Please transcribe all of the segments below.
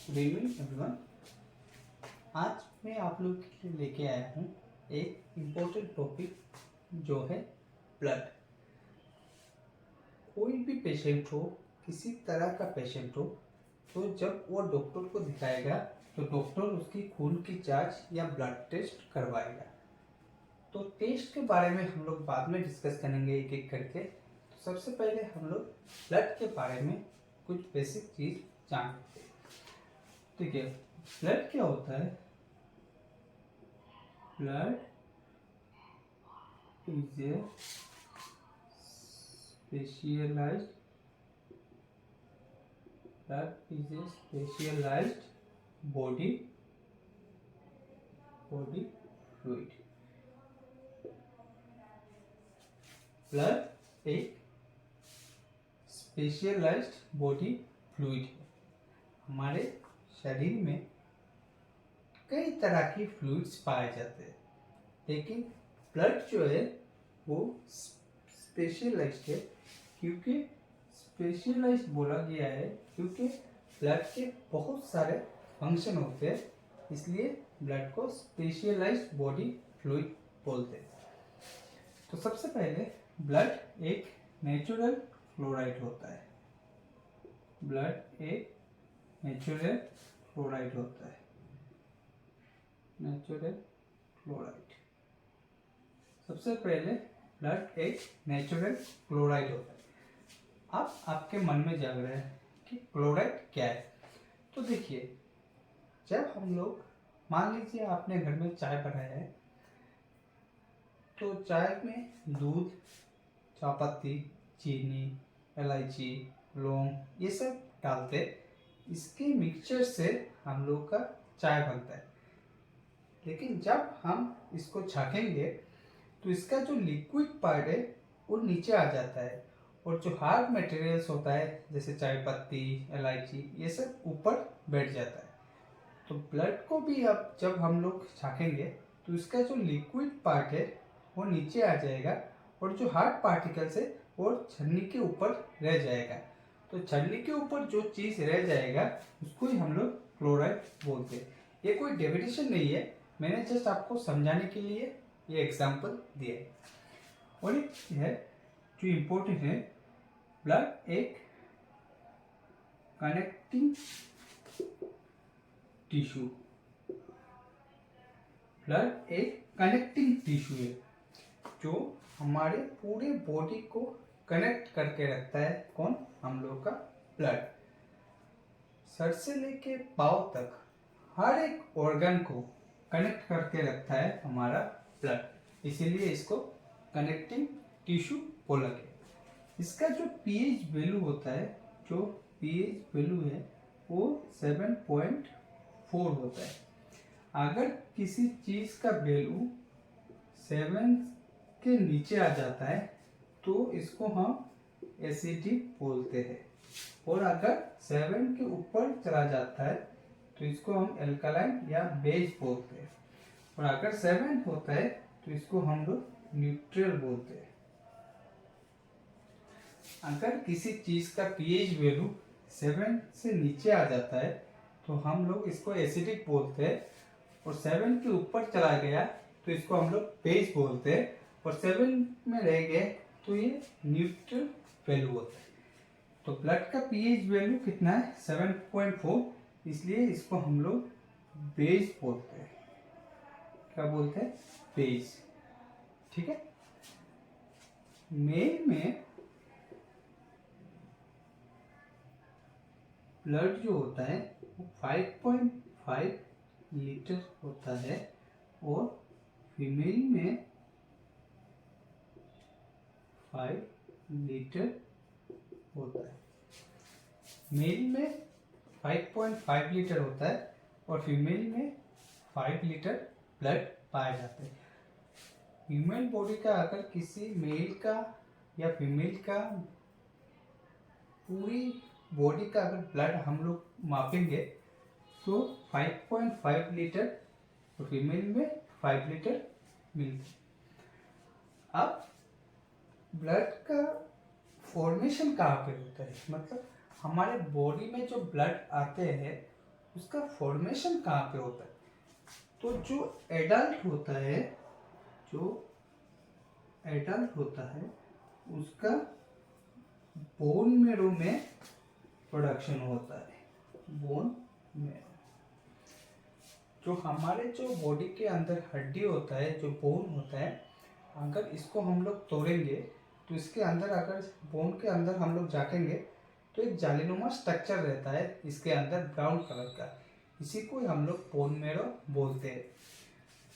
Good evening everyone. आज मैं आप लोग के लिए लेके आया हूँ एक इम्पोर्टेंट टॉपिक जो है ब्लड। कोई भी पेशेंट हो, किसी तरह का पेशेंट हो, तो जब वो डॉक्टर को दिखाएगा तो डॉक्टर उसकी खून की जांच या ब्लड टेस्ट करवाएगा। तो टेस्ट के बारे में हम लोग बाद में डिस्कस करेंगे एक एक करके। तो सबसे पहले हम लोग ब्लड के बारे में कुछ बेसिक चीज़ जान लेते हैं। ठीक है, ब्लड क्या होता है? Blood is a specialized body fluid। Blood एक स्पेशलाइज्ड बॉडी फ्लूइड है। हमारे शरीर में कई तरह की फ्लूइड्स पाए जाते हैं, लेकिन ब्लड जो है वो स्पेशलाइज्ड है। क्योंकि स्पेशलाइज्ड बोला गया है क्योंकि ब्लड के बहुत सारे फंक्शन होते हैं, इसलिए ब्लड को स्पेशलाइज्ड बॉडी फ्लूइड बोलते हैं। तो सबसे पहले ब्लड एक नेचुरल फ्लोराइड होता है। ब्लड एक नेचुरल फ्लोराइड होता है। नेचुरल फ्लोराइड, सबसे पहले ब्लड एक नेचुरल क्लोराइड होता है। अब आपके मन में जाग रहा है कि क्लोराइड क्या है। तो देखिए, जब हम लोग, मान लीजिए आपने घर में चाय बनाया है, तो चाय में दूध, चायपत्ती, चीनी, इलायची, लौंग ये सब डालते, इसके मिक्सचर से हम लोग का चाय बनता है। लेकिन जब हम इसको छाकेंगे तो इसका जो लिक्विड पार्ट है वो नीचे आ जाता है, और जो हार्ड मटेरियल्स होता है जैसे चाय पत्ती, इलायची, ये सब ऊपर बैठ जाता है। तो ब्लड को भी अब जब हम लोग छाकेंगे तो इसका जो लिक्विड पार्ट है वो नीचे आ जाएगा, और जो हार्ड पार्टिकल्स है वो छन्नी के ऊपर रह जाएगा। तो छन्नी के ऊपर जो चीज़ रह जाएगा उसको ही हम लोग क्लोराइड बोलते हैं। ये कोई डेफिनेशन नहीं है, मैंने जस्ट आपको समझाने के लिए ये एग्जाम्पल दिया है। और एक है जो इम्पोर्टेंट है, ब्लड एक कनेक्टिंग टिश्यू। ब्लड एक कनेक्टिंग टिश्यू है जो हमारे पूरे बॉडी को कनेक्ट करके रखता है। कौन? हम लोग का ब्लड। सर से लेके पाँव तक हर एक ऑर्गन को कनेक्ट करके रखता है हमारा ब्लड, इसीलिए इसको कनेक्टिंग टिश्यू बोला गया। इसका जो पीएच वैल्यू होता है, जो पीएच वैल्यू है वो 7.4 होता है। अगर किसी चीज़ का वैल्यू 7 के नीचे आ जाता है तो इसको हम एसिडिक बोलते हैं, और अगर 7 के ऊपर चला जाता है तो इसको हम एल्कलाइन या बेस बोलते हैं, और अगर 7 होता है तो इसको हम लोग न्यूट्रल बोलते हैं। अगर किसी चीज का पीएच वैल्यू 7 से नीचे आ जाता है तो हम लोग इसको एसिडिक बोलते हैं, और 7 के ऊपर चला गया तो इसको हम लोग बेस बोलते हैं, और 7 में रह गए तो ये न्यूट्रल वैल्यू होता है। तो ब्लड का पीएच वैल्यू कितना है? 7.4, इसलिए इसको हम लोग बेस बोलते हैं। क्या बोलते हैं? बेस। ठीक है। मेल में ब्लड जो होता है वो 5.5 लीटर होता है, और फीमेल में 5 लीटर होता है। मेल में 5.5 लीटर होता है और फीमेल में 5 लीटर ब्लड पाया जाता है। ह्यूमन बॉडी का अगर किसी मेल का या फीमेल का पूरी बॉडी का अगर ब्लड हम लोग मापेंगे तो 5.5 लीटर और फीमेल में 5 लीटर मिलते। अब ब्लड का फॉर्मेशन कहाँ पे होता है? मतलब हमारे बॉडी में जो ब्लड आते हैं उसका फॉर्मेशन कहाँ पे होता है? तो जो एडल्ट होता है उसका बोन मेरो में प्रोडक्शन होता है। बोन मेरो जो हमारे जो बॉडी के अंदर हड्डी होता है, जो बोन होता है, अगर इसको हम लोग तोड़ेंगे तो इसके अंदर, अगर बोन के अंदर हम लोग झाँकेंगे तो एक जालीनुमा स्ट्रक्चर रहता है इसके अंदर ब्राउन कलर का, इसी को हम लोग बोन मेरो बोलते हैं।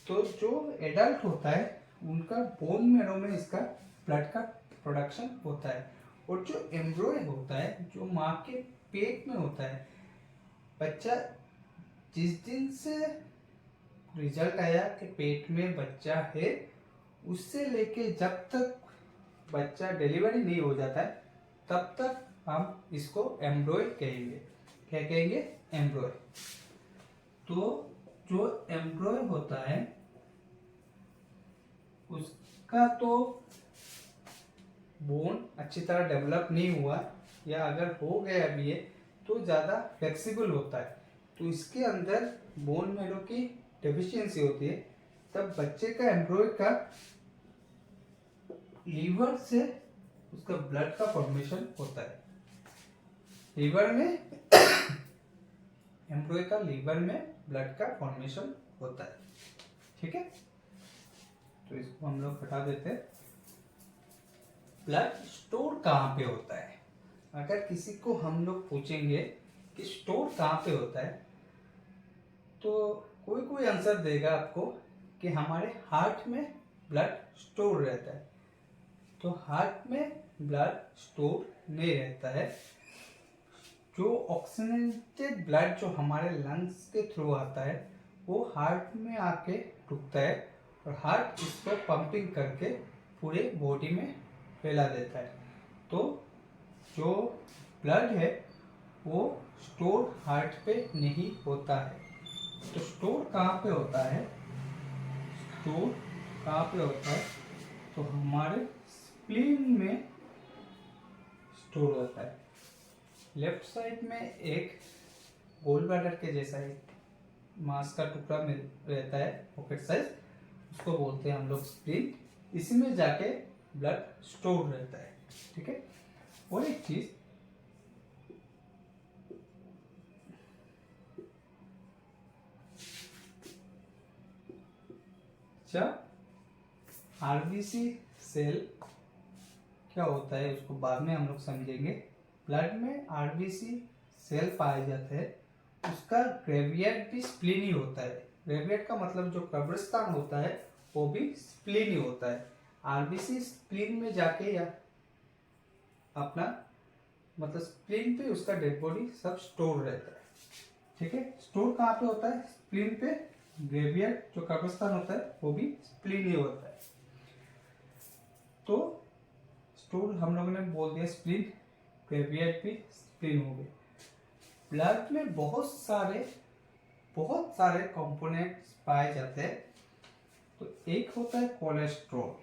तो जो एडल्ट होता है उनका बोन मेरो में इसका ब्लड का प्रोडक्शन होता है। और जो एम्ब्रॉय होता है, जो माँ के पेट में होता है, बच्चा जिस दिन से रिजल्ट आया कि पेट में बच्चा है, उससे लेके जब तक बच्चा डिलीवरी नहीं हो जाता है तब तक हम इसको एम्ब्रॉय कहेंगे। क्या कहेंगे? एम्ब्रॉय। तो जो एम्ब्रॉय होता है उसका तो बोन अच्छी तरह डेवलप नहीं हुआ, या अगर हो गया भी है तो ज़्यादा फ्लेक्सिबल होता है, तो इसके अंदर बोन मेरो की डेफिशिएंसी होती है। तब बच्चे का एम्ब्रॉय का लीवर से उसका ब्लड का फॉर्मेशन होता है। लीवर में एम्ब्रॉय का लीवर में ब्लड का फॉर्मेशन होता है। ठीक है, तो इसको हम लोग हटा देते हैं। ब्लड स्टोर कहाँ पे होता है? अगर किसी को हम लोग पूछेंगे कि स्टोर कहाँ पे होता है, तो कोई कोई आंसर देगा आपको कि हमारे हार्ट में ब्लड स्टोर रहता है। तो हार्ट में ब्लड स्टोर नहीं रहता है। जो ऑक्सीजनेटेड ब्लड जो हमारे लंग्स के थ्रू आता है वो हार्ट में आके रुकता है, और हार्ट इसको पंपिंग करके पूरे बॉडी में फैला देता है। तो जो ब्लड है वो स्टोर हार्ट पे नहीं होता है। तो स्टोर कहाँ पे होता है? स्टोर कहाँ पे होता है? तो हमारे स्प्लीन में स्टोर होता है। लेफ्ट साइड में एक गोल ब्लैडर के जैसा एक मांस का टुकड़ा में रहता है, पॉकेट साइज, उसको बोलते हैं हम लोग स्प्लीन। इसी में जाके ब्लड स्टोर रहता है। ठीक है, और एक चीज, जब आरबीसी सेल क्या होता है उसको बाद में हम लोग समझेंगे। ब्लड में आरबीसी सेल पाए जाते हैं, उसका ग्रेवियट भी स्प्लीन ही होता है। ग्रेवियट का मतलब जो कब्रिस्तान होता है वो भी स्प्लीन ही होता है। आरबीसी स्प्लीन में जाके या अपना मतलब स्प्लीन पे उसका डेड बॉडी सब स्टोर रहता है। ठीक है, स्टोर कहाँ पे होता है? स्प्लीन पे। ग्रेवियट जो कब्रिस्तान होता है वो भी स्प्लीन ही होता है। तो स्टोर हम लोगों ने बोल दिया स्प्लीन, ग्रेवियट भी स्प्लीन हो गए। ब्लड में बहुत सारे कंपोनेंट्स पाए जाते हैं। तो एक होता है कोलेस्ट्रॉल।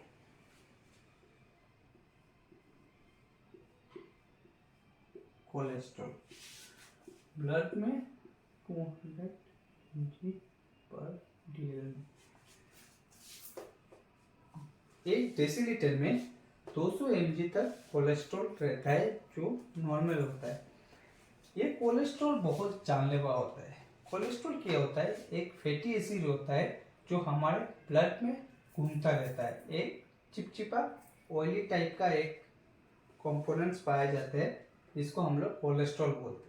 कोलेस्ट्रॉल ब्लड में 200 mg/dl, एक डेसीलीटर में 200 mg तक कोलेस्ट्रॉल रहता है, जो नॉर्मल होता है। ये कोलेस्ट्रॉल बहुत जानलेवा होता है। कोलेस्ट्रॉल क्या होता है? एक फैटी एसिड होता है जो हमारे ब्लड में घूमता रहता है। एक चिपचिपा ऑयली टाइप का एक कंपोनेंट्स पाए जाते हैं, जिसको हम लोग कोलेस्ट्रॉल बोलते हैं।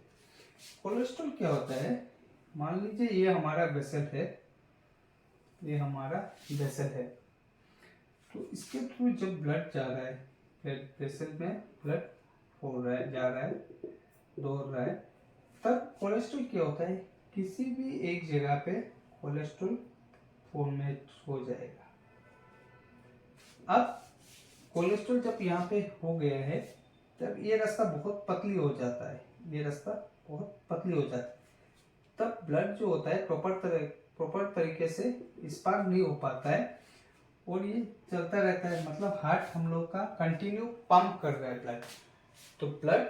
कोलेस्ट्रॉल क्या होता है? मान लीजिए ये हमारा वेसल है, ये हमारा वेसल है, तो इसके थ्रू जब ब्लड जा रहा है, वेसल में ब्लड हो रहा है, जा रहा है, दौड़ रहा है, तब कोलेस्ट्रॉल क्या होता है? किसी भी एक जगह पे कोलेस्ट्रॉल फॉर्मेट हो जाएगा। अब कोलेस्ट्रॉल जब यहाँ पे हो गया है तब ये रास्ता बहुत पतली हो जाता है, ये रास्ता बहुत पतली हो जाता है। तब ब्लड जो होता है प्रॉपर तरीके से स्पार्क नहीं हो पाता है, और ये चलता रहता है। मतलब हार्ट हम लोग का कंटिन्यू पंप कर रहा है ब्लड। तो ब्लड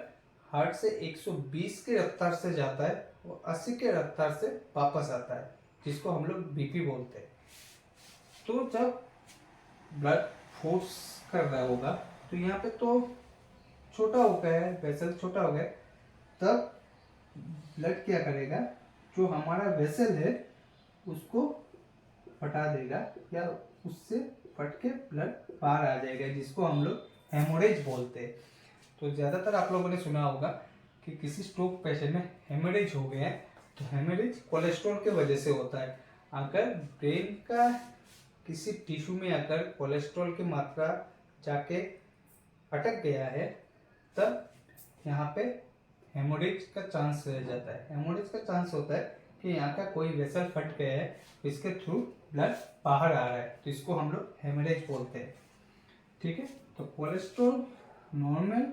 हार्ट से 120 की रफ्तार से जाता है और 80 के रफ्तार से वापस आता है, जिसको हम लोग बीपी बोलते हैं। तो जब ब्लड फोर्स कर रहा होगा तो यहाँ पे तो छोटा हो गया है, वेसल छोटा हो गया, तब ब्लड क्या करेगा, जो हमारा वेसल है उसको फटा देगा या उससे फट के ब्लड बाहर आ जाएगा, जिसको हम लोग हेमोरेज बोलते हैं। तो ज़्यादातर आप लोगों ने सुना होगा कि किसी स्ट्रोक पेशेंट में हेमोरेज हो गया है, तो हेमोरेज कोलेस्ट्रॉल के वजह से होता है। अगर ब्रेन का किसी टिश्यू में अगर कोलेस्ट्रॉल की मात्रा जाके अटक गया है, तब यहाँ पे हेमोरेज का चांस रह जाता है। हेमोरेज का चांस होता है कि यहाँ का कोई वेसल फट गया है, इसके थ्रू ब्लड बाहर आ रहा है, तो इसको हम लोग हेमोरेज बोलते हैं। ठीक है, तो कोलेस्ट्रॉल नॉर्मल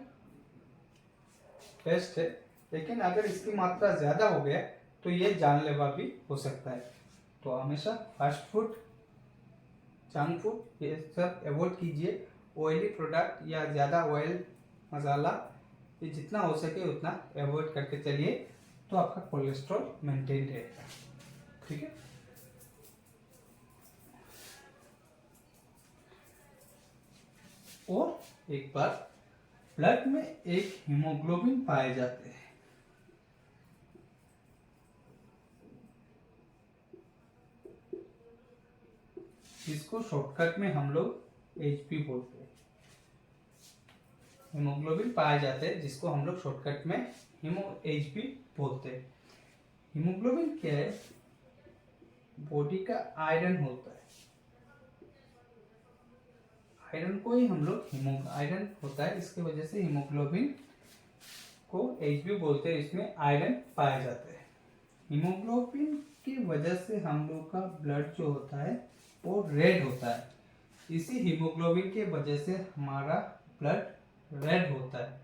टेस्ट है, लेकिन अगर इसकी मात्रा ज़्यादा हो गया तो ये जानलेवा भी हो सकता है। तो हमेशा फास्ट फूड, जंक फूड ये सब अवॉइड कीजिए। ऑयली प्रोडक्ट या ज़्यादा ऑयल, मसाला, ये जितना हो सके उतना अवॉइड करके चलिए, तो आपका कोलेस्ट्रॉल मेंटेन रहेगा। ठीक है, और एक बार ब्लड में एक हीमोग्लोबिन पाए जाते हैं। इसको शॉर्टकट में हम लोग एचपी बोलते हैं। हीमोग्लोबिन पाए जाते हैं जिसको हम लोग शॉर्टकट में एचपी बोलते हैं। हीमोग्लोबिन क्या है, बॉडी का आयरन होता है। आयरन को ही हम लोग आयरन होता है, इसकी वजह से हीमोग्लोबिन को एचबी बोलते हैं। इसमें आयरन पाए जाते हैं। हीमोग्लोबिन की वजह से हम लोग का ब्लड जो होता है वो रेड होता है। इसी हीमोग्लोबिन के वजह से हमारा ब्लड रेड होता है।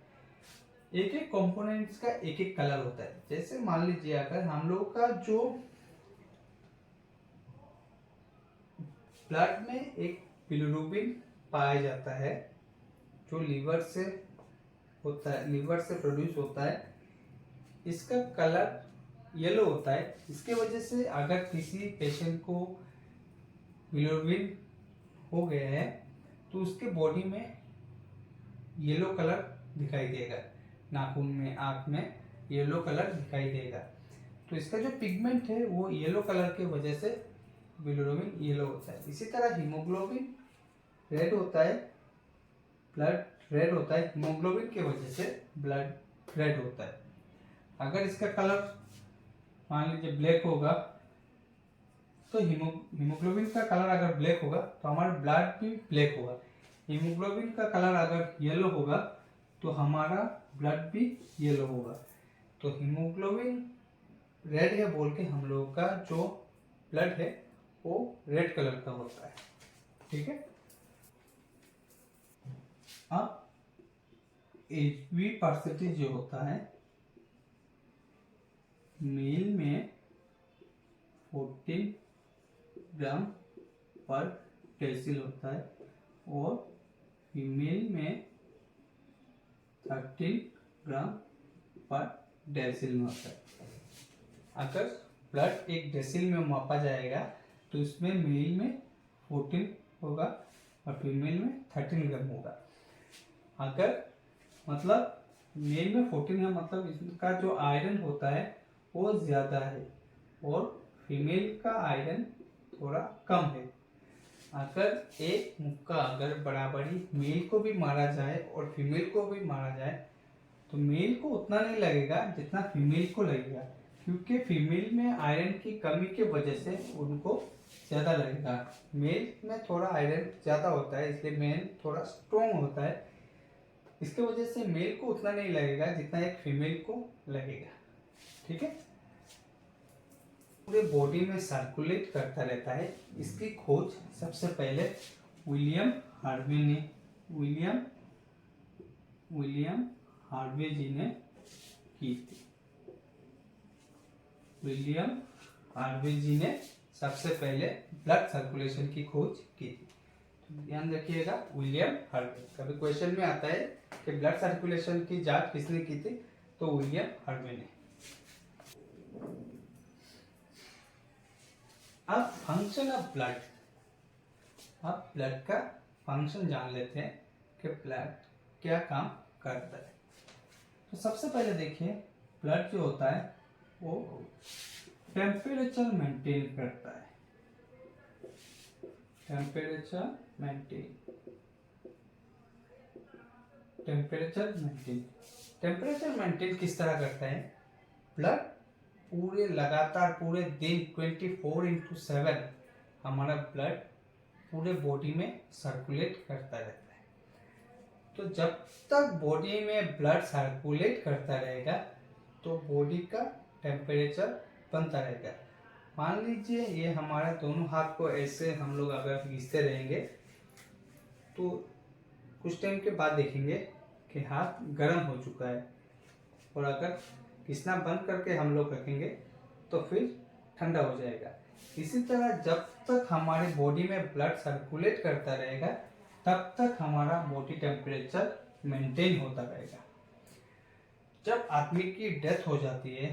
एक एक कंपोनेंट्स का एक एक कलर होता है। जैसे मान लीजिए अगर हम लोग का जो ब्लड में एक बिलिरुबिन पाया जाता है, जो लीवर से होता है, लीवर से प्रोड्यूस होता है, इसका कलर येलो होता है। इसके वजह से अगर किसी पेशेंट को बिलिरुबिन हो गया है तो उसके बॉडी में येलो कलर दिखाई देगा, नाखून में, आँख में येलो कलर दिखाई देगा। तो इसका जो पिगमेंट है वो येलो कलर के वजह से बिलिरुबिन येलो होता है। इसी तरह हीमोग्लोबिन रेड होता है, ब्लड रेड होता है, हीमोग्लोबिन के वजह से ब्लड रेड होता है। अगर इसका कलर मान लीजिए ब्लैक होगा, तो हीमोग्लोबिन का कलर अगर ब्लैक होगा तो हमारा ब्लड भी ब्लैक होगा। हीमोग्लोबिन का कलर अगर येलो होगा तो हमारा ब्लड भी येलो होगा। तो हीमोग्लोबिन रेड है बोल के हम लोगों का जो ब्लड है वो रेड कलर का होता है। ठीक है, अब एचबी परसेंटेज जो होता है, मेल में 14 ग्राम पर डेसिल होता है और फीमेल में 13 ग्राम पर डेसिल में होता है। अगर ब्लड एक डेसिल में मापा जाएगा तो इसमें मेल में 14 होगा और फीमेल में 13 ग्राम होगा। अगर मतलब मेल में 14 है, मतलब इसका जो आयरन होता है वो ज़्यादा है और फीमेल का आयरन थोड़ा कम है। अगर एक मुक्का अगर बराबरी मेल को भी मारा जाए और फीमेल को भी मारा जाए तो मेल को उतना नहीं लगेगा जितना फीमेल को लगेगा, क्योंकि फीमेल में आयरन की कमी की वजह से उनको ज़्यादा लगेगा। मेल में थोड़ा आयरन ज़्यादा होता है, इसलिए मेल थोड़ा स्ट्रॉन्ग होता है। इसके वजह से मेल को उतना नहीं लगेगा जितना एक फीमेल को लगेगा। ठीक है, पूरे बॉडी में सर्कुलेट करता रहता है। इसकी खोज सबसे पहले विलियम हार्वे जी ने की थी। विलियम हार्वे जी ने सबसे पहले ब्लड सर्कुलेशन की खोज की थी। तो ध्यान रखिएगा, विलियम हार्वे। कभी क्वेश्चन में आता है कि ब्लड सर्कुलेशन की जांच किसने की थी, तो विलियम इरविन है। अब फंक्शन ऑफ ब्लड, अब ब्लड का फंक्शन जान लेते हैं कि ब्लड क्या काम करता है। तो सबसे पहले देखिए, ब्लड जो होता है वो टेम्परेचर मेंटेन करता है। Temperature maintain, temperature maintain, temperature maintain किस तरह करता है? ब्लड पूरे लगातार पूरे दिन 24/7 हमारा ब्लड पूरे बॉडी में सर्कुलेट करता रहता है। तो जब तक बॉडी में ब्लड सर्कुलेट करता रहेगा तो बॉडी का टेम्परेचर बनता रहेगा। मान लीजिए ये हमारे दोनों हाथ को ऐसे हम लोग अगर घिसते रहेंगे तो कुछ टाइम के बाद देखेंगे कि हाथ गर्म हो चुका है, और अगर घिसना बंद करके हम लोग रखेंगे तो फिर ठंडा हो जाएगा। इसी तरह जब तक हमारी बॉडी में ब्लड सर्कुलेट करता रहेगा तब तक हमारा बॉडी टेम्परेचर मेंटेन होता रहेगा। जब आदमी की डेथ हो जाती है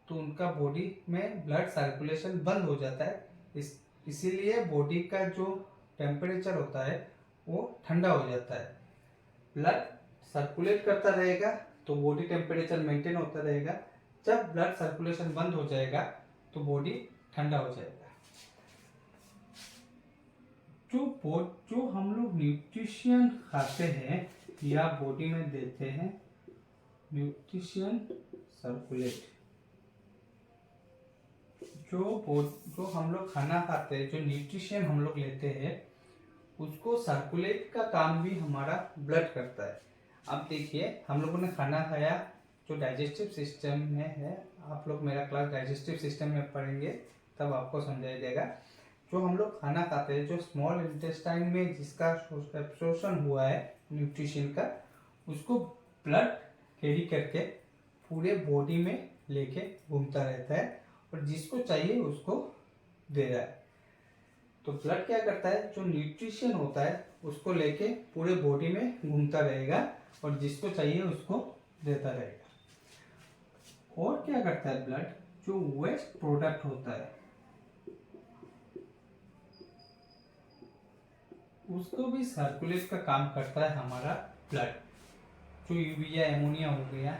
तो उनका बॉडी में ब्लड सर्कुलेशन बंद हो जाता है, इसीलिए बॉडी का जो टेम्परेचर होता है वो ठंडा हो जाता है। ब्लड सर्कुलेट करता रहेगा तो बॉडी टेम्परेचर मेंटेन होता रहेगा। जब ब्लड सर्कुलेशन बंद हो जाएगा तो बॉडी ठंडा हो जाएगा। जो हम लोग न्यूट्रिशन खाते हैं या बॉडी में देते हैं, न्यूट्रिशन सर्कुलेट, जो हम लोग खाना खाते हैं, जो न्यूट्रिशन हम लोग लेते हैं, उसको सर्कुलेट का काम भी हमारा ब्लड करता है। अब देखिए, हम लोगों ने खाना खाया, जो डाइजेस्टिव सिस्टम में है, आप लोग मेरा क्लास डाइजेस्टिव सिस्टम में पढ़ेंगे तब आपको समझाया जाएगा। जो हम लोग खाना खाते हैं, जो स्मॉल इंटेस्टाइन में जिसका एब्सॉर्प्शन हुआ है न्यूट्रिशन का, उसको ब्लड कैरी करके पूरे बॉडी में लेके घूमता रहता है और जिसको चाहिए उसको दे रहा है। तो ब्लड क्या करता है, जो न्यूट्रिशन होता है उसको लेके पूरे बॉडी में घूमता रहेगा और जिसको चाहिए उसको देता रहेगा। और क्या करता है ब्लड, जो वेस्ट प्रोडक्ट होता है उसको भी सर्कुलेट का काम करता है हमारा ब्लड। जो यूरिया एमोनिया हो गया,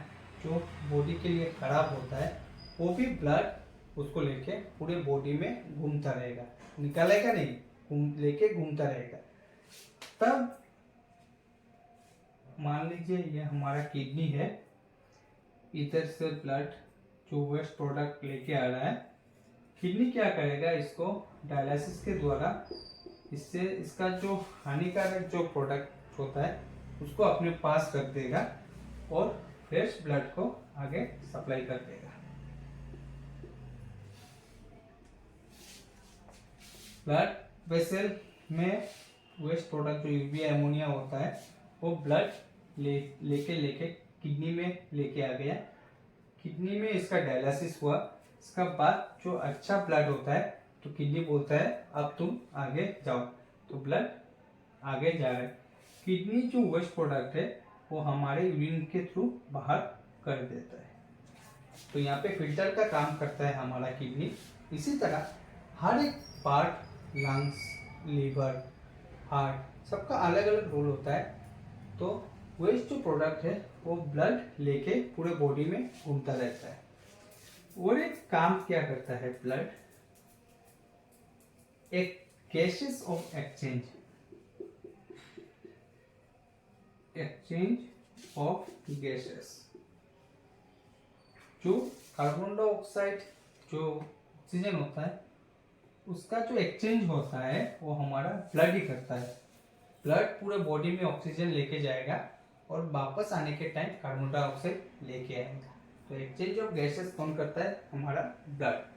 जो बॉडी के लिए खराब होता है, वो भी ब्लड उसको लेके पूरे बॉडी में घूमता रहेगा, निकालेगा नहीं, लेके घूमता रहेगा। तब मान लीजिए ये हमारा किडनी है, इधर से ब्लड जो वेस्ट प्रोडक्ट लेके आ रहा है, किडनी क्या करेगा, इसको डायलिसिस के द्वारा इससे इसका जो हानिकारक जो प्रोडक्ट होता है उसको अपने पास कर देगा और फ्रेश ब्लड को आगे सप्लाई कर देगा। ब्लड वेसल में वेस्ट प्रोडक्ट जो यूरिया एमोनिया होता है वो ब्लड लेके किडनी में लेके आ गया। किडनी में इसका डायलिसिस हुआ, इसका बाद जो अच्छा ब्लड होता है तो किडनी बोलता है अब तुम आगे जाओ, तो ब्लड आगे जा रहा है। किडनी जो वेस्ट प्रोडक्ट है वो हमारे यूरिन के थ्रू बाहर कर देता है। तो यहाँ पे फिल्टर का काम करता है हमारा किडनी। इसी तरह हर एक पार्ट, लंग्स, लीवर, हार्ट, सबका अलग अलग रोल होता है। तो वेस्ट जो प्रोडक्ट है वो ब्लड लेके पूरे बॉडी में घूमता रहता है। और एक काम क्या करता है ब्लड, एक gases of exchange of gases, जो कार्बन डाइऑक्साइड जो ऑक्सीजन होता है उसका जो एक्सचेंज होता है वो हमारा ब्लड ही करता है। ब्लड पूरे बॉडी में ऑक्सीजन लेके जाएगा और वापस आने के टाइम कार्बन डाइऑक्साइड लेके आएगा। तो एक्सचेंज ऑफ गैसेस कौन करता है, हमारा ब्लड।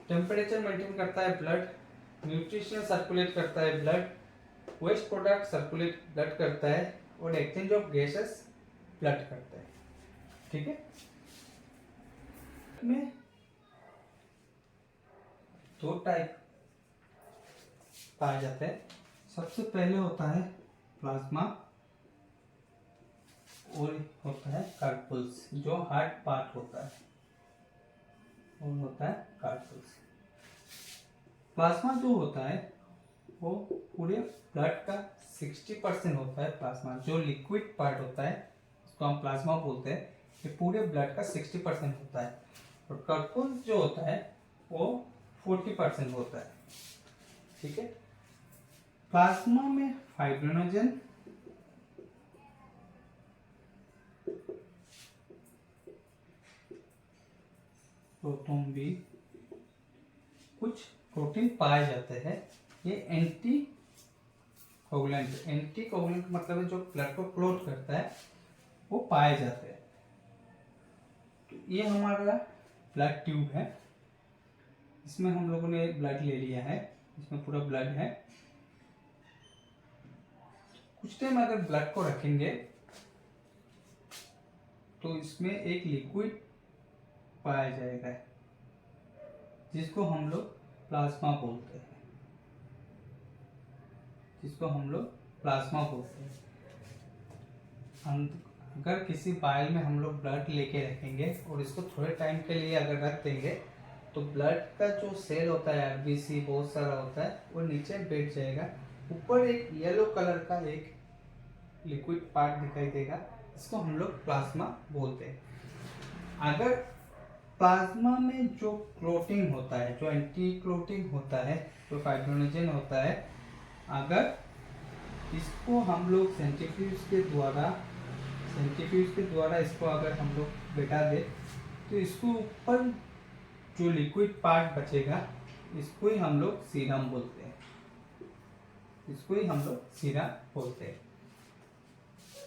टेम्परेचर मेंटेन करता है ब्लड, न्यूट्रिशन सर्कुलेट करता है blood, waste product circulate blood करता है, और एक्सचेंज ऑफ गैसेस ब्लड करता है। ठीक है, में दो टाइप पाए जाते हैं। सबसे पहले होता है प्लाज्मा और होता है कार्पल्स जो हार्ड पार्ट होता है, और होता है कार्पल्स। प्लाज्मा जो होता है वो पूरे ब्लड का 60% होता है। प्लाज्मा जो लिक्विड पार्ट होता है उसको हम प्लाज्मा बोलते हैं, ये पूरे ब्लड का 60% होता है। और कार्पल्स जो होता है वो 40% होता है। ठीक है। प्लाज्मा में फाइब्रिनोजन, प्रोटॉन भी, कुछ प्रोटीन पाए जाते हैं। ये एंटी कोगुलेंट मतलब है जो ब्लड को क्लोट करता है, वो पाए जाते हैं। तो ये हमारा ब्लड ट्यूब है, इसमें हम लोगों ने ब्लड ले लिया है, इसमें पूरा ब्लड है। कुछ टाइम अगर ब्लड को रखेंगे तो इसमें एक लिक्विड पाया जाएगा जिसको हम लोग प्लाज्मा बोलते हैं, अगर किसी बाइल में हम लोग ब्लड लेके रखेंगे और इसको थोड़े टाइम के लिए अगर रख देंगे तो ब्लड का जो सेल होता है, आरबीसी बहुत सारा होता है, वो नीचे बैठ जाएगा। ऊपर एक येलो कलर का एक लिक्विड पार्ट दिखाई देगा, इसको हम लोग प्लाज्मा बोलते हैं। अगर प्लाज्मा में जो क्लोटिंग होता है, जो एंटी क्लोटिंग होता है, जो फाइब्रिनोजन होता है, अगर इसको हम लोग सेंट्रीफ्यूज के द्वारा इसको अगर हम लोग बैठा दे तो इसको ऊपर जो लिक्विड पार्ट बचेगा इसको ही हम लोग सीरम बोलते हैं,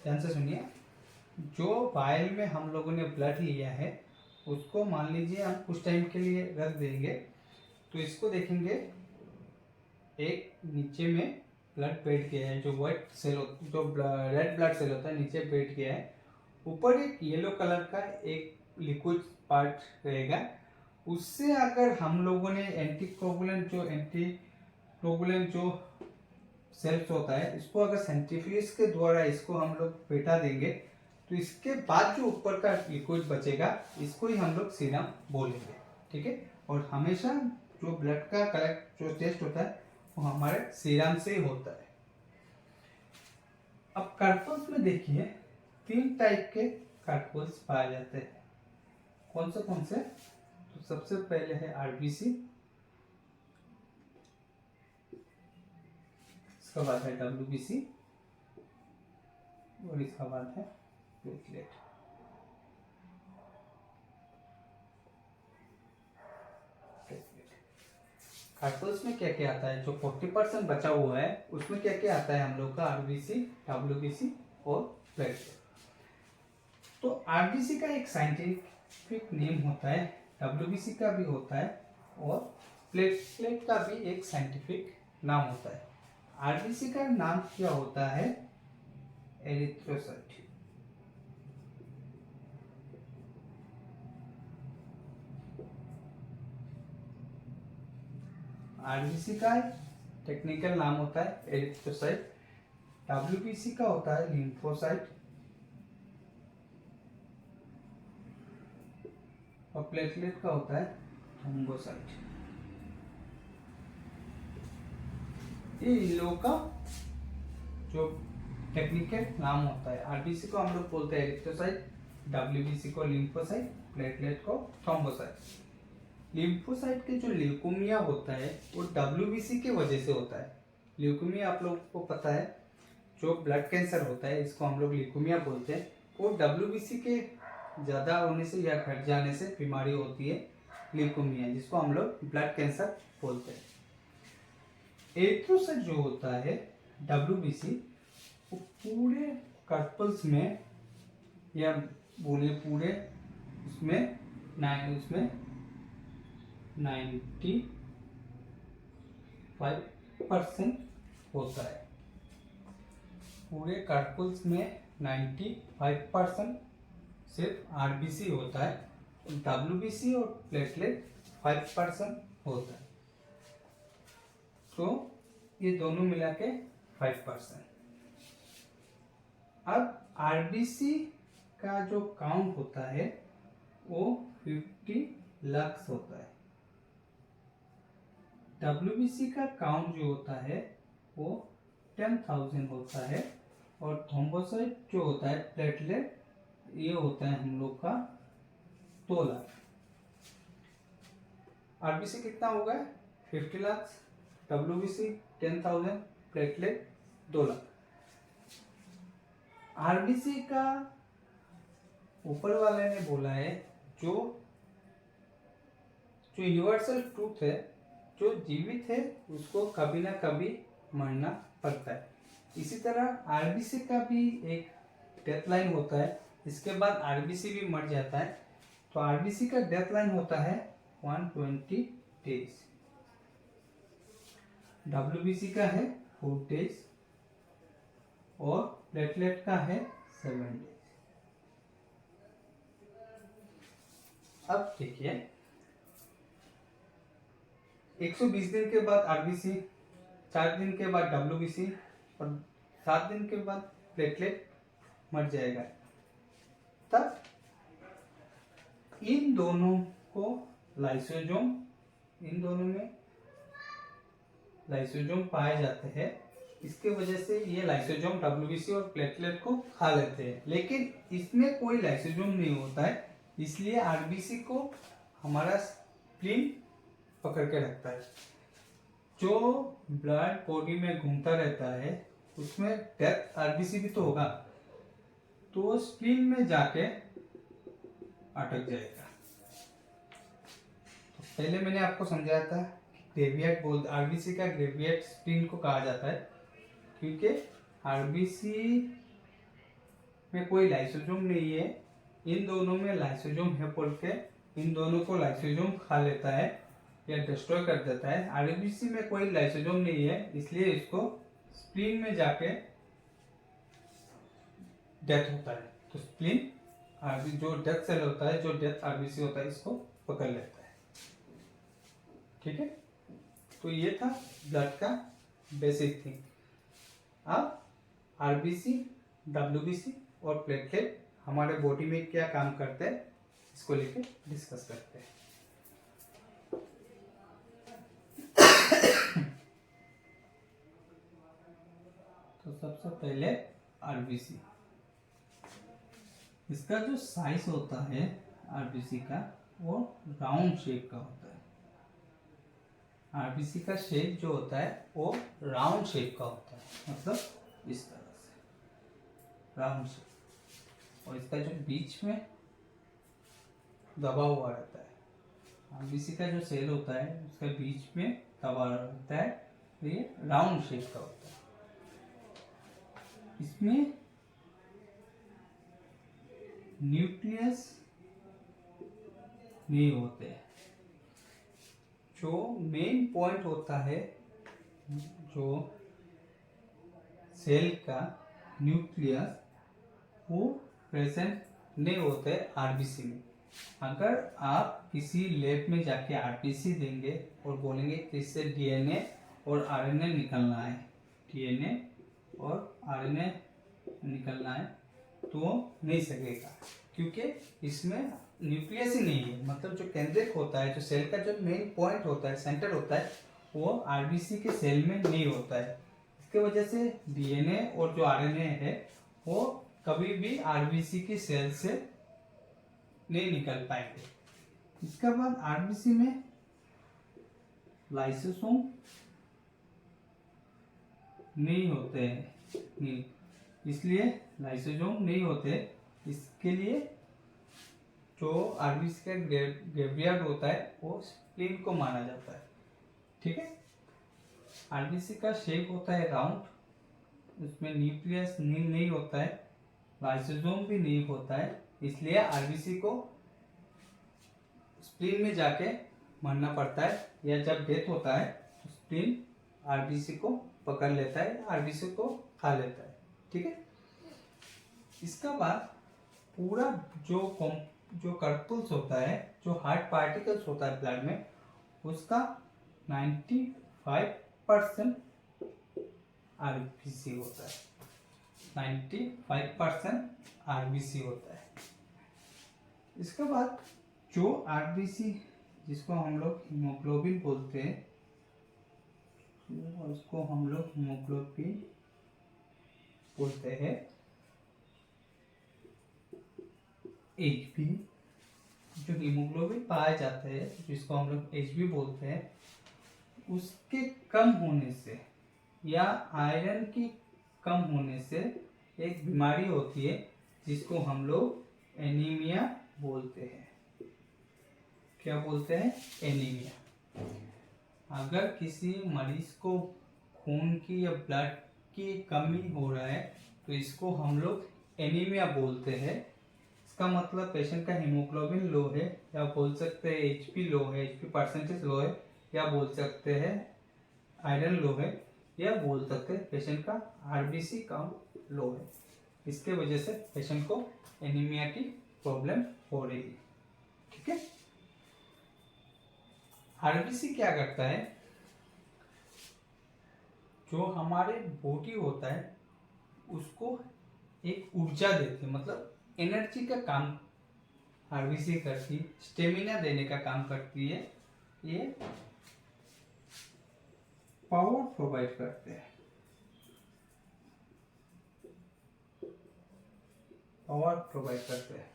ध्यान से सुनिए। जो वायल में हम लोगों ने ब्लड लिया है उसको मान लीजिए हम कुछ टाइम के लिए रख देंगे तो इसको देखेंगे एक नीचे में ब्लड बैठ गया है, जो व्हाइट सेल जो रेड ब्लड सेल होता है नीचे बैठ गया है। ऊपर एक येलो कलर का एक लिक्विड पार्ट रहेगा, उससे अगर हम लोगों ने एंटीकोगुलेंट जो सेल्स होता है इसको अगर सेंट्रीफ्यूज के द्वारा इसको हम लोग बैठा देंगे तो इसके बाद जो ऊपर का लिक्विड बचेगा इसको ही हम लोग सीरम बोलेंगे। ठीक है। और हमेशा जो ब्लड का कलेक्ट जो टेस्ट होता है वो हमारे सीरम से ही होता है। अब कार्पल्स में देखिए 3 टाइप के कार्पल्स पाए जाते हैं। कौन से? तो सबसे पहले है आरबीसी, इसका बाद है डब्ल्यूबीसी और इसका बाद है प्लेटलेट। कार्पल्स में क्या क्या आता है? जो 40% बचा हुआ है उसमें क्या क्या आता है हम लोग का? आरबीसी, डब्ल्यूबीसी और प्लेटलेट। तो आरबीसी का एक साइंटिफिक नेम होता है, डब्ल्यूबीसी का भी होता है और प्लेटलेट का भी एक साइंटिफिक नाम होता है। आरबीसी का नाम क्या होता है? एरिथ्रोसाइट। आरबीसी का टेक्निकल नाम होता है एरिथ्रोसाइट, डब्ल्यूबीसी का होता है लिम्फोसाइट और प्लेटलेट का होता है थ्रोम्बोसाइट। ये इन लोगों का जो टेक्निकल नाम होता है। आरबीसी को हम लोग बोलते हैं एरिथ्रोसाइट, डब्ल्यूबीसी को लिम्फोसाइट, प्लेटलेट को थ्रोम्बोसाइट। लिम्फोसाइट के जो ल्यूकेमिया होता है वो डब्ल्यूबीसी की वजह से होता है। ल्यूकेमिया आप लोगों को पता है, जो ब्लड कैंसर होता है इसको हम लोग ल्यूकेमिया बोलते हैं। वो डब्ल्यूबीसी के ज़्यादा होने से या घट जाने से बीमारी होती है ल्यूकेमिया, जिसको हम लोग ब्लड कैंसर बोलते हैं। एरिथ्रोसाइट जो होता है डब्ल्यूबीसी, वो पूरे कार्पल्स में या बोले पूरे उसमें 95% होता है। पूरे कार्पल्स में 95% सिर्फ आरबीसी होता है, डब्ल्यूबीसी और प्लेटलेट 5% होता है। तो ये दोनों मिला के 5%। अब आरबीसी का जो काउंट होता है वो 50 लक्स होता है। WBC का काउंट जो होता है वो 10,000 होता है। और थ्रोम्बोसाइट जो होता है प्लेटलेट, ये होता है हम लोग का 2 लाख। RBC कितना होगा? 50 lakh, WBC 10,000, platelet 2 lakh. RBC का ऊपर वाले ने बोला है जो यूनिवर्सल ट्रूथ है, जो जीवित है उसको कभी ना कभी मरना पड़ता है। इसी तरह RBC का भी एक डेथ लाइन होता है, इसके बाद RBC भी मर जाता है। तो RBC का डेथ लाइन होता है 120 डेज, WBC का है 4 डेज और प्लेटलेट का है 7 डेज। अब देखिए 120 दिन के बाद RBC, 4 दिन के बाद WBC और 7 दिन के बाद प्लेटलेट मर जाएगा। तब इन दोनों को लाइसोसोम, इन दोनों में लाइसोसोम पाए जाते हैं। इसके वजह से ये लाइसोसोम WBC और प्लेटलेट को खा लेते हैं, लेकिन इसमें कोई लाइसोसोम नहीं होता है, इसलिए RBC को हमारा स्प्लीन पकड़ के रखता है। जो ब्लड बॉडी में घूमता रहता है उसमें डेथ RBC भी तो होगा, तो स्प्लीन में जाके अटक जाएगा। तो पहले मैंने आपको समझाया था ग्रेवियट RBC का ग्रेवियट स्प्लीन को कहा जाता है, क्योंकि RBC में कोई लाइसोसोम नहीं है, इन दोनों में लाइसोसोम है बोल के इन दोनों को लाइसोसोम खा लेता है या डिस्ट्रॉय कर देता है। RBC में कोई लाइसोसोम नहीं है, इसलिए इसको स्प्लीन में जाके डेथ होता है। तो स्प्लीन जो डेथ सेल होता है, जो डेथ RBC होता है, इसको पकड़ लेता है। ठीक है, तो ये था ब्लड का बेसिक थिंग। अब RBC, WBC और प्लेटलेट हमारे बॉडी में क्या काम करते हैं, इसको लेके डिस्कस करते हैं। तो सबसे पहले RBC, इसका जो साइज होता है RBC का वो राउंड शेप का होता है। RBC का शेप जो होता है वो राउंड शेप का होता है, मतलब इस तरह से राउंड शेप, और इसका जो बीच में दबा हुआ रहता है। RBC का जो सेल होता है उसका बीच में दबा रहता है, तो ये राउंड शेप का होता है। इसमें न्यूक्लियस नहीं होते। जो मेन पॉइंट होता है, जो सेल का न्यूक्लियस, वो प्रेजेंट नहीं होते RBC में। अगर आप किसी लैब में जाके RBC देंगे और बोलेंगे कि इससे DNA और RNA निकलना है, DNA और RNA निकलना है, तो नहीं सकेगा, क्योंकि इसमें न्यूक्लियस ही नहीं है। मतलब जो केंद्रक होता है, जो सेल का जो मेन पॉइंट होता है, सेंटर होता है, वो RBC के सेल में नहीं होता है। इसके वजह से DNA और जो RNA है वो कभी भी RBC की सेल से नहीं निकल पाएंगे। इसके बाद RBC में लाइसोसोम नहीं होते हैं, नहीं, इसलिए लाइसोसोम नहीं होते। इसके लिए जो RBC का ग्रेवियर्ड होता है वो स्प्लीन को माना जाता है। ठीक है, RBC का शेप होता है राउंड, उसमें न्यूक्लियस नहीं होता है, लाइसोसोम भी नहीं होता है, इसलिए RBC को स्प्लीन में जाके मरना पड़ता है, या जब डेथ होता है तो स्प्लीन RBC को पकड़ लेता है, RBC को खा लेता है। ठीक है, इसका बाद पूरा जो कर्पल्स होता है, जो हार्ड पार्टिकल्स होता है ब्लड में, उसका 95% RBC होता है। 95% आरबीसी होता है। इसके बाद जो आरबीसी जिसको हम लोग हीमोग्लोबिन बोलते हैं, उसको हम लोग हीमोग्लोबिन बोलते हैं, एचबी, जो हीमोग्लोबिन पाया जाता है जिसको हम लोग एचबी बोलते हैं, उसके कम होने से या आयरन की कम होने से एक बीमारी होती है जिसको हम लोग एनीमिया बोलते हैं। क्या बोलते हैं? एनीमिया। अगर किसी मरीज को खून की या ब्लड की कमी हो रहा है तो इसको हम लोग एनीमिया बोलते हैं। इसका मतलब पेशेंट का हीमोग्लोबिन लो है, या बोल सकते हैं एचपी लो है, एचपी परसेंटेज लो है, या बोल सकते हैं आयरन लो है, या बोल सकते हैं पेशेंट का आरबीसी काउंट लो है। इसके वजह से पेशेंट को एनीमिया की प्रॉब्लम हो रही है। ठीक है। आरबीसी क्या करता है? जो हमारे बॉडी होता है उसको एक ऊर्जा देती है, मतलब एनर्जी का काम आरबीसी करती है, स्टेमिना देने का काम करती है, ये पावर प्रोवाइड करते हैं, पावर प्रोवाइड करते हैं।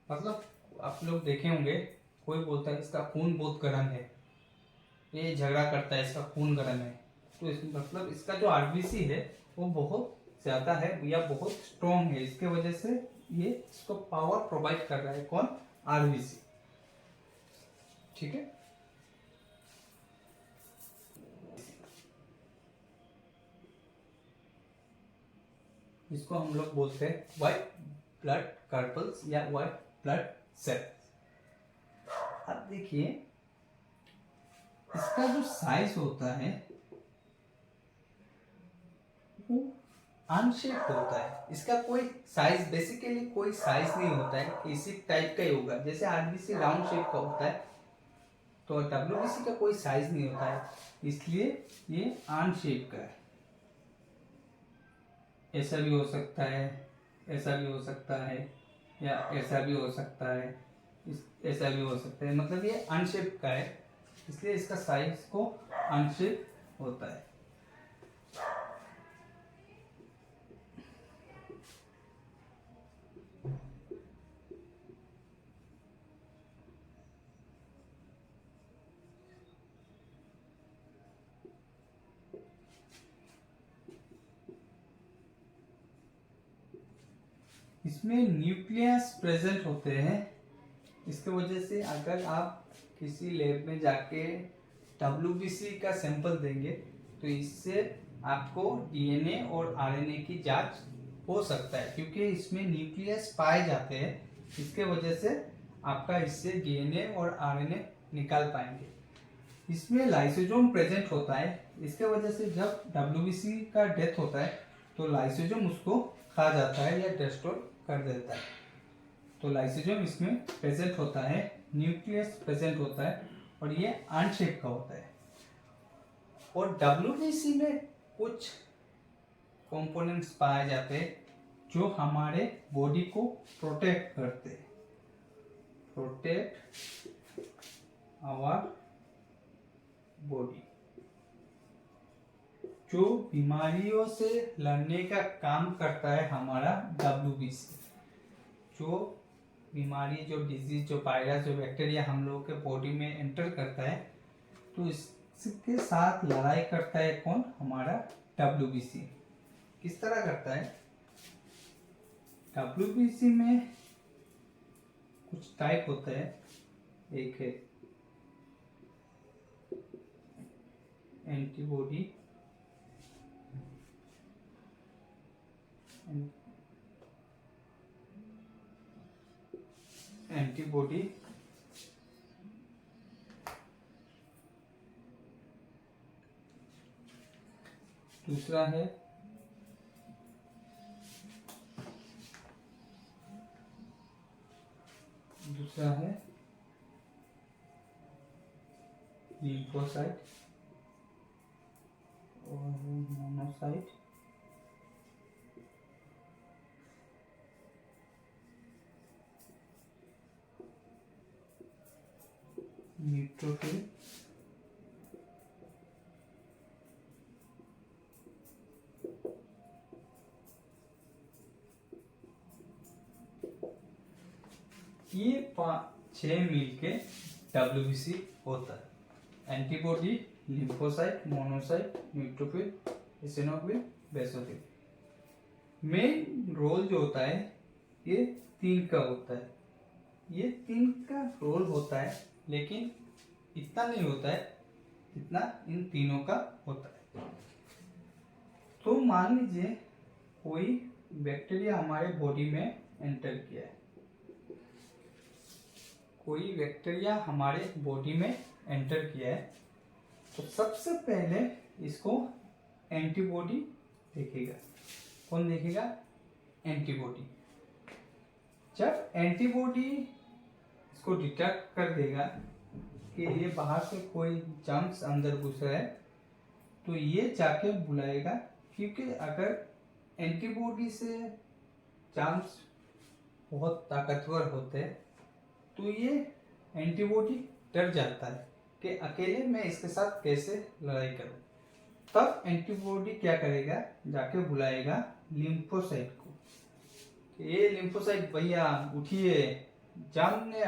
मतलब आप लोग देखे होंगे, कोई बोलता है इसका खून बहुत गर्म है, ये झगड़ा करता है, इसका खून गर्म है, तो मतलब इसका जो आरबीसी है वो बहुत ज्यादा है या बहुत स्ट्रॉन्ग है, इसके वजह से ये इसको पावर प्रोवाइड कर रहा है। कौन? आरबीसी। ठीक है। इसको हम लोग बोलते हैं व्हाइट ब्लड कार्पल्स या व्हाइट ब्लड सेल्स। अब देखिए इसका जो साइज होता है वो अनशेप होता है। इसका कोई साइज, बेसिकली कोई साइज नहीं होता है, इसी टाइप का ही होगा। जैसे आरबीसी राउंड शेप का होता है तो डब्ल्यूबीसी का कोई साइज नहीं होता है, इसलिए ये अनशेप का है। ऐसा भी हो सकता है, ऐसा भी हो सकता है, या ऐसा भी हो सकता है, ऐसा भी हो सकता है, मतलब ये अनशेप का है, इसलिए इसका साइज को अनशेप होता है। इसमें न्यूक्लियस प्रेजेंट होते हैं, इसके वजह से अगर आप किसी लैब में जाके डब्ल्यूबीसी का सैंपल देंगे तो इससे आपको डीएनए और आरएनए की जांच हो सकता है, क्योंकि इसमें न्यूक्लियस पाए जाते हैं। इसके वजह से आपका इससे डीएनए और आरएनए निकाल पाएंगे। इसमें लाइसोसोम प्रेजेंट होता है, इसके वजह से जब डब्ल्यूबीसी का डेथ होता है तो लाइसोसोम उसको खा जाता है या डिस्ट्रॉय कर देता है। तो लाइसोसोम इसमें प्रेजेंट होता है, न्यूक्लियस प्रेजेंट होता है, और ये अनशेप का होता है। और डब्ल्यूबीसी में कुछ कंपोनेंट्स पाए जाते हैं जो हमारे बॉडी को प्रोटेक्ट करते हैं, प्रोटेक्ट आवर बॉडी, जो बीमारियों से लड़ने का काम करता है हमारा डब्ल्यूबीसी। जो बीमारी, जो डिजीज, जो वायरस, जो बैक्टीरिया हम लोगों के बॉडी में एंटर करता है तो इसके साथ लड़ाई करता है कौन? हमारा डब्ल्यूबीसी। किस तरह करता है? डब्ल्यूबीसी में कुछ टाइप होता है, एक है एंटीबॉडी, एंटीबॉडी, दूसरा है लिम्फोसाइट और मोनोसाइट, न्यूट्रोफिल, ये 5-6 मिल के WBC होता है। Antibody, lymphocyte, monocyte, neutrophil, eosinophil, basophil. Main role जो होता है ये 3 का होता है। ये 3 का रोल होता है, लेकिन इतना नहीं होता है जितना इन तीनों का होता है। तो मान लीजिए कोई बैक्टीरिया हमारे बॉडी में एंटर किया है, कोई बैक्टीरिया हमारे बॉडी में एंटर किया है, तो सबसे पहले इसको एंटीबॉडी देखेगा। कौन देखेगा? एंटीबॉडी। जब एंटीबॉडी इसको डिटेक्ट कर देगा कि ये बाहर से कोई जर्म्स अंदर घुस रहा है, तो ये जाके बुलाएगा, क्योंकि अगर एंटीबॉडी से जर्म्स बहुत ताकतवर होते हैं तो ये एंटीबॉडी डर जाता है कि अकेले मैं इसके साथ कैसे लड़ाई करूं। तब एंटीबॉडी क्या करेगा? जाके बुलाएगा लिम्फोसाइट को। ये लिम्फोसाइट भैया उठिए, जाम ने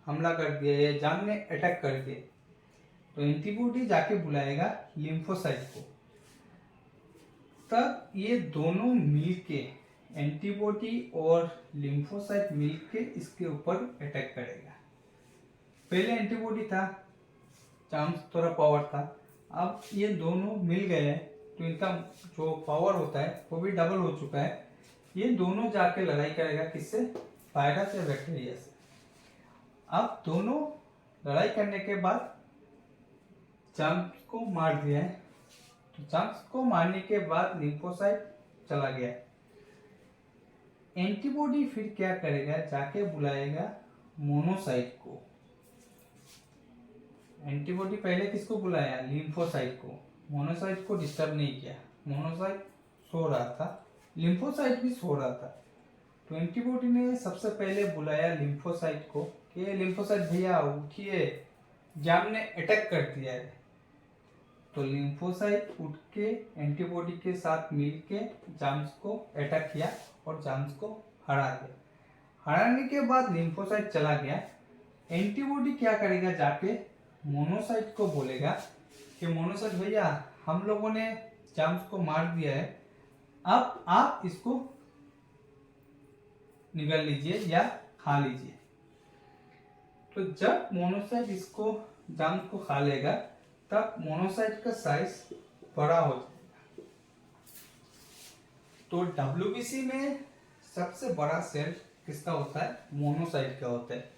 हमला कर दिया, ये जाम ने अटैक कर दिया। तो एंटीबॉडी जाके बुलाएगा लिम्फोसाइट को। तब ये दोनों मिलके, एंटीबॉडी और लिम्फोसाइट मिलके इसके ऊपर अटैक करेगा। पहले एंटीबॉडी था, चांस थोड़ा पावर था, अब ये दोनों मिल गए हैं तो इनका जो पावर होता है वो भी डबल हो चुका है। ये दोनों जाके लड़ाई करेगा, किससे? वायरस या बैक्टीरिया से। अब दोनों लड़ाई करने के बाद चांस को मार दिया है, तो चांस को मारने के बाद लिम्फोसाइट चला गया। एंटीबॉडी फिर क्या करेगा? जाके बुलाएगा मोनोसाइट को। एंटीबॉडी पहले किसको बुलाया? लिम्फोसाइट को। मोनोसाइट को डिस्टर्ब नहीं किया, मोनोसाइट सो रहा था, लिम्फोसाइट भी सो रहा था। तो एंटीबॉडी ने सबसे पहले बुलाया लिम्फोसाइट को कि लिम्फोसाइट भैया उठिए, जाम ने अटैक कर दिया है। तो लिम्फोसाइट उठ के एंटीबॉडी के साथ मिलके जाम्स को अटैक किया और जाम्स को हरा दिया। हराने के बाद लिम्फोसाइट चला गया। एंटीबॉडी क्या करेगा? जाके मोनोसाइट को बोलेगा कि मोनोसाइट भैया हम लोगों ने जाम्स को मार दिया है, अब आप इसको निगल लीजिए या खा लीजिए। तो जब मोनोसाइट इसको जाम्स को खा लेगा तब मोनोसाइट का साइज बड़ा हो जाएगा। तो WBC में सबसे बड़ा सेल किसका होता है? मोनोसाइट का होता है,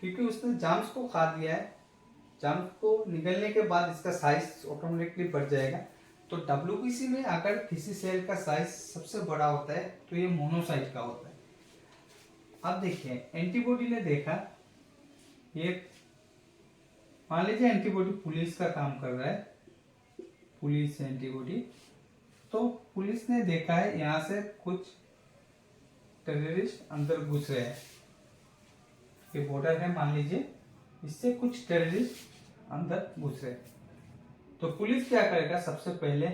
क्योंकि उसने जाम्स को खा लिया है। जाम्स को निगलने के बाद इसका साइज ऑटोमेटिकली बढ़ जाएगा। तो WBC में अगर किसी सेल का साइज सबसे बड़ा होता है तो ये मोनोसाइट का होता है। अब देखिए, एंटीबॉडी ने देखा, ये मान लीजिए एंटीबॉडी पुलिस का काम कर रहा है, पुलिस एंटीबॉडी। तो पुलिस ने देखा है यहाँ से कुछ टेररिस्ट अंदर घुस रहे हैं, ये बॉर्डर है मान लीजिए, इससे कुछ टेररिस्ट अंदर घुस रहे हैं। तो पुलिस क्या करेगा? सबसे पहले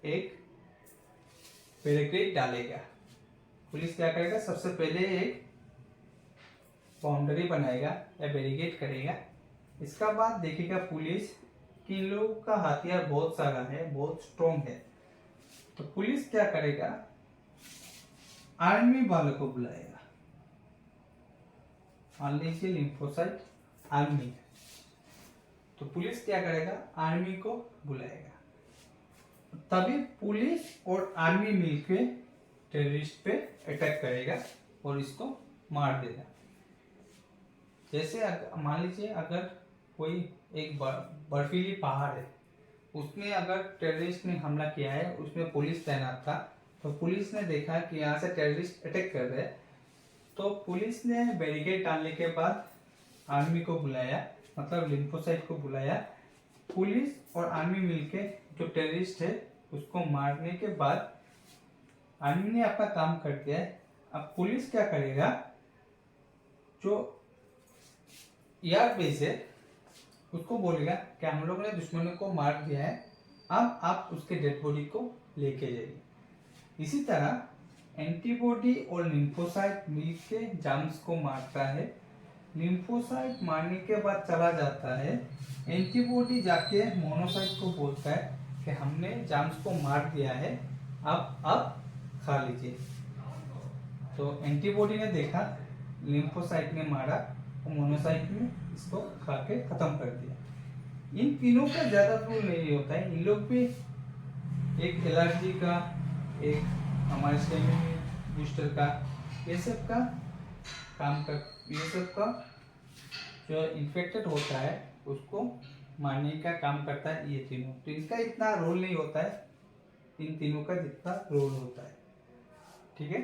एक बैरिकेड डालेगा। पुलिस क्या करेगा? सबसे पहले एक बाउंड्री बनाएगा या बैरिकेड करेगा। इसका बाद देखेगा पुलिस कि इन लोगों का हथियार बहुत सारा है, बहुत स्ट्रॉन्ग है। तो पुलिस क्या करेगा? आर्मी वालों को बुलाएगा। मान लीजिए लिम्फोसाइट आर्मी, तो पुलिस क्या करेगा? आर्मी को बुलाएगा। तभी पुलिस और आर्मी मिलकर टेररिस्ट पे अटैक करेगा और इसको मार देगा। जैसे मान लीजिए अगर कोई एक बर्फीली पहाड़ है, उसमें अगर टेररिस्ट ने हमला किया है, उसमें पुलिस तैनात था, तो पुलिस ने देखा कि यहाँ से टेररिस्ट अटैक कर रहे हैं, तो पुलिस ने बैरिकेड डालने के बाद आर्मी को बुलाया, मतलब लिम्फोसाइट को बुलाया। पुलिस और आर्मी मिलके जो टेररिस्ट है उसको मारने के बाद आर्मी ने अपना काम कर दिया है। अब पुलिस क्या करेगा? जो एयर बेस है उसको बोलेगा कि हम लोग ने दुश्मन को मार दिया है, अब आप उसके डेड बॉडी को लेके जाइए। इसी तरह एंटीबॉडी और लिम्फोसाइट मिलके जर्म्स को मारता है। लिम्फोसाइट मारने के बाद चला जाता है, एंटीबॉडी जाके मोनोसाइट को बोलता है कि हमने जर्म्स को मार दिया है, अब खा लीजिए। तो एंटीबॉडी ने देखा, लिम्फोसाइट ने मारा और मोनोसाइट ने इसको खा के खत्म कर दिया। इन तीनों का ज्यादा रोल नहीं होता है, इन लोग भी एक एलर्जी का, एक हमारे स्टेमिना बूस्टर का, ये सब का काम कर, ये सब का जो इन्फेक्टेड होता है उसको मारने का काम करता है ये तीनों। तो इनका इतना रोल नहीं होता है, इन तीनों का जितना रोल होता है। ठीक है,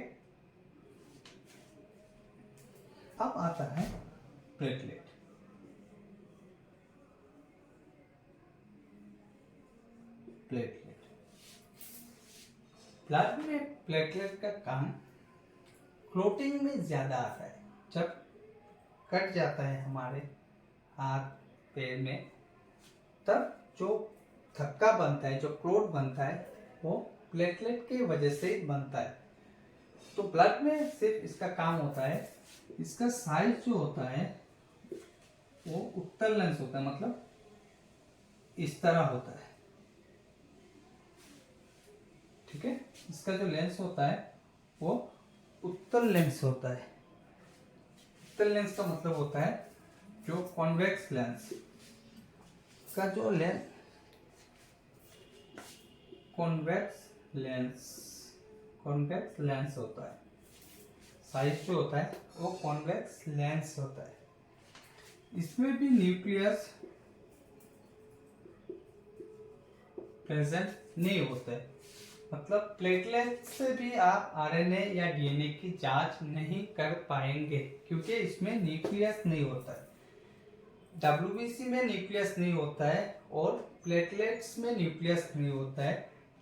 अब आता है प्लेटलेट। ब्लड में प्लेटलेट का काम क्लोटिंग में ज्यादा आता है। जब कट जाता है हमारे हाथ पैर में, तब जो थक्का बनता है, जो क्लोट बनता है, वो प्लेटलेट की वजह से बनता है। तो ब्लड में सिर्फ इसका काम होता है, इसका साइज जो होता है वो उत्तल लेंस होता है, मतलब इस तरह होता है। ठीक है, इसका जो लेंस होता है वो उत्तल लेंस होता है। उत्तल लेंस का मतलब होता है जो कॉन्वेक्स लेंस का जो कॉन्वेक्स लेंस होता है। साइज जो होता है वो कॉन्वेक्स लेंस होता है। इसमें भी न्यूक्लियस प्रेजेंट नहीं होता है, मतलब प्लेटलेट से भी आप आरएनए या डीएनए की जांच नहीं कर पाएंगे क्योंकि इसमें न्यूक्लियस नहीं होता है। डब्ल्यूबीसी में न्यूक्लियस नहीं होता है और प्लेटलेट्स में न्यूक्लियस नहीं होता है।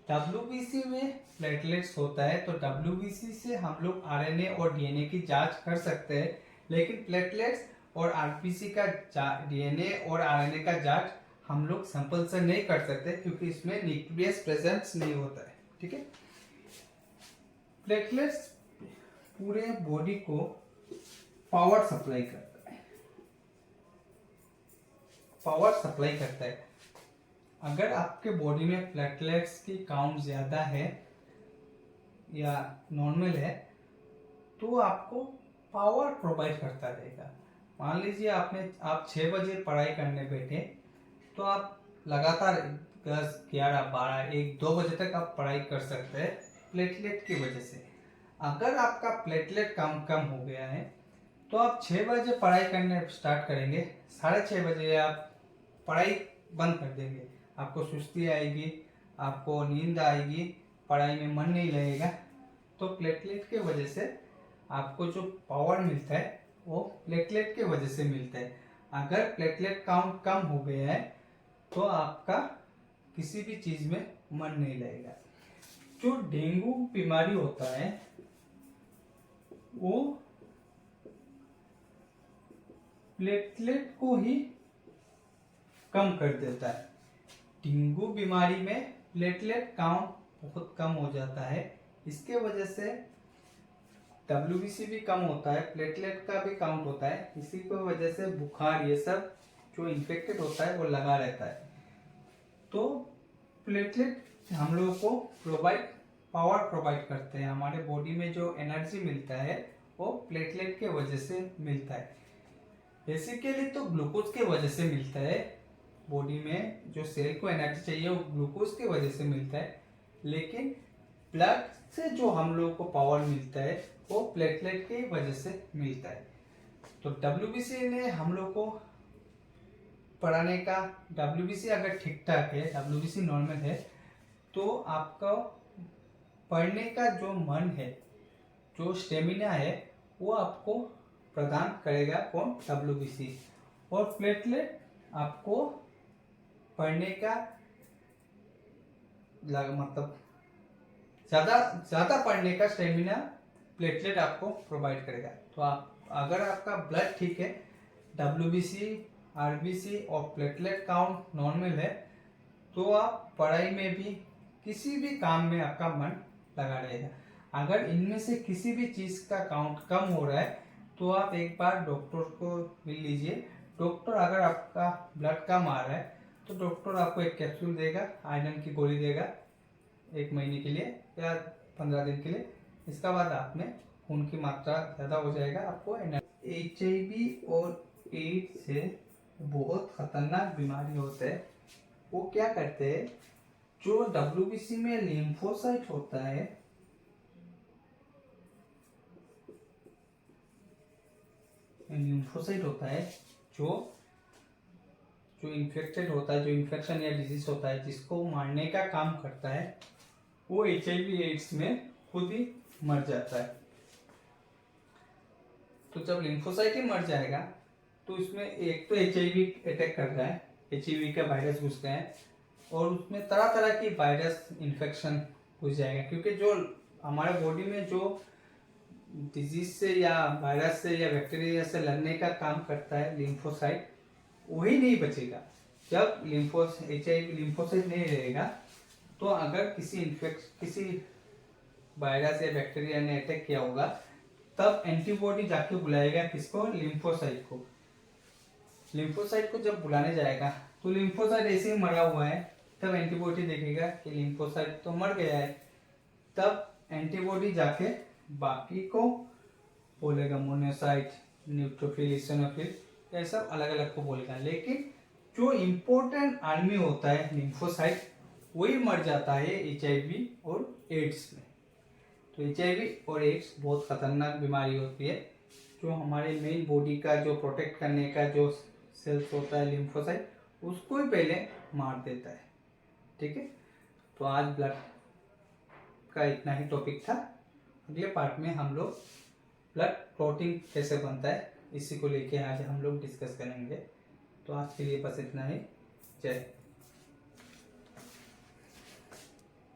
डब्ल्यूबीसी में प्लेटलेट्स होता है, तो डब्ल्यूबीसी से हम लोग आरएनए और डीएनए की जांच कर सकते हैं, लेकिन प्लेटलेट्स और आरबीसी का डीएनए और आरएनए का जांच हम लोग सैंपल से नहीं कर सकते क्योंकि इसमें न्यूक्लियस प्रेजेंस नहीं होता है। ठीक है, प्लेटलेट्स पूरे बॉडी को पावर सप्लाई करता है। अगर आपके बॉडी में प्लेटलेट्स की काउंट ज्यादा है या नॉर्मल है तो आपको पावर प्रोवाइड करता रहेगा। मान लीजिए आप 6 बजे पढ़ाई करने बैठे, तो आप लगातार 10, 11, 12, 1, 2 बजे तक आप पढ़ाई कर सकते हैं प्लेटलेट की वजह से। अगर आपका प्लेटलेट कम हो गया है तो आप 6 बजे पढ़ाई करने स्टार्ट करेंगे, 6:30 बजे आप पढ़ाई बंद कर देंगे, आपको सुस्ती आएगी, आपको नींद आएगी, पढ़ाई में मन नहीं लगेगा। तो प्लेटलेट के वजह से आपको जो पावर मिलता है वो प्लेटलेट के वजह से मिलता है। अगर प्लेटलेट काउंट कम हो गया है तो आपका किसी भी चीज में मन नहीं लगेगा। जो डेंगू बीमारी होता है वो प्लेटलेट को ही कम कर देता है। डेंगू बीमारी में प्लेटलेट काउंट बहुत कम हो जाता है, इसके वजह से डब्ल्यूबीसी भी कम होता है, प्लेटलेट का भी काउंट होता है। इसी की वजह से बुखार ये सब जो इन्फेक्टेड होता है वो लगा रहता है। तो प्लेटलेट हम लोगों को पावर प्रोवाइड करते हैं। हमारे बॉडी में जो एनर्जी मिलता है वो प्लेटलेट के वजह से मिलता है। बेसिकली तो ग्लूकोज के वजह से मिलता है, बॉडी में जो सेल को एनर्जी चाहिए वो ग्लूकोज के वजह से मिलता है, लेकिन ब्लड से जो हम लोगों को पावर मिलता है वो प्लेटलेट की वजह से मिलता है। तो डब्ल्यूबीसी ने हम लोग को पढ़ाने का, डब्ल्यूबीसी अगर ठीक ठाक है, डब्ल्यूबीसी नॉर्मल है, तो आपका पढ़ने का जो मन है, जो स्टेमिना है, वो आपको प्रदान करेगा कौन? डब्ल्यूबीसी। और प्लेटलेट आपको पढ़ने का मतलब ज्यादा पढ़ने का स्टेमिना प्लेटलेट आपको प्रोवाइड करेगा। तो आप अगर आपका ब्लड ठीक है, डब्ल्यूबीसी आरबीसी और प्लेटलेट काउंट नॉर्मल है तो आप पढ़ाई में भी किसी भी काम में आपका मन लगा रहेगा। अगर इनमें से किसी भी चीज का काउंट कम हो रहा है तो आप एक बार डॉक्टर को मिल लीजिए। डॉक्टर अगर आपका ब्लड कम आ रहा है तो डॉक्टर आपको एक कैप्सूल देगा, आयरन की गोली देगा 1 महीने के लिए या 15 दिन के लिए। इसका बाद आप में खून की मात्रा ज़्यादा हो जाएगा, आपको HIV और एड्स से बहुत खतरनाक बीमारी होता है। वो क्या करते हैं, जो WBC में लिम्फोसाइट होता है, लिम्फोसाइट होता है जो इन्फेक्टेड होता है, जो इन्फेक्शन या डिजीज होता है जिसको मारने का काम करता है, वो HIV एड्स में खुद ही मर जाता है। तो जब लिम्फोसाइट ही मर जाएगा तो इसमें एक तो HIV अटैक कर रहा है, HIV का वायरस घुस गया है और उसमें तरह तरह की वायरस इन्फेक्शन घुस जाएगा, क्योंकि जो हमारे बॉडी में जो डिजीज से या वायरस से या बैक्टीरिया से लड़ने का काम करता है लिम्फोसाइट, वही नहीं बचेगा। जब HIV लिम्फोसाइट नहीं रहेगा तो अगर किसी वायरस या बैक्टीरिया ने अटैक किया होगा तब एंटीबॉडी जाके बुलाएगा किसको, लिम्फोसाइट को। लिम्फोसाइट को जब बुलाने जाएगा तो लिम्फोसाइट ऐसे ही मरा हुआ है, तब एंटीबॉडी देखेगा कि लिम्फोसाइट तो मर गया है, तब एंटीबॉडी जाके बाकी को बोलेगा, मोनोसाइट, न्यूट्रोफिल, इसिनोफिल, ये सब अलग अलग को बोलेगा। लेकिन जो इम्पोर्टेंट आर्मी होता है लिम्फोसाइट, वही मर जाता है HIV और एड्स में। तो HIV और एड्स बहुत खतरनाक बीमारी होती है, जो हमारे मेन बॉडी का जो प्रोटेक्ट करने का जो सेल्स होता है लिम्फोसाइट, उसको ही पहले मार देता है। ठीक है, तो आज ब्लड का इतना ही टॉपिक था। अगले पार्ट में हम लोग ब्लड क्लॉटिंग कैसे बनता है इसी को लेके आज हम लोग डिस्कस करेंगे। तो आज के लिए बस इतना ही। जय।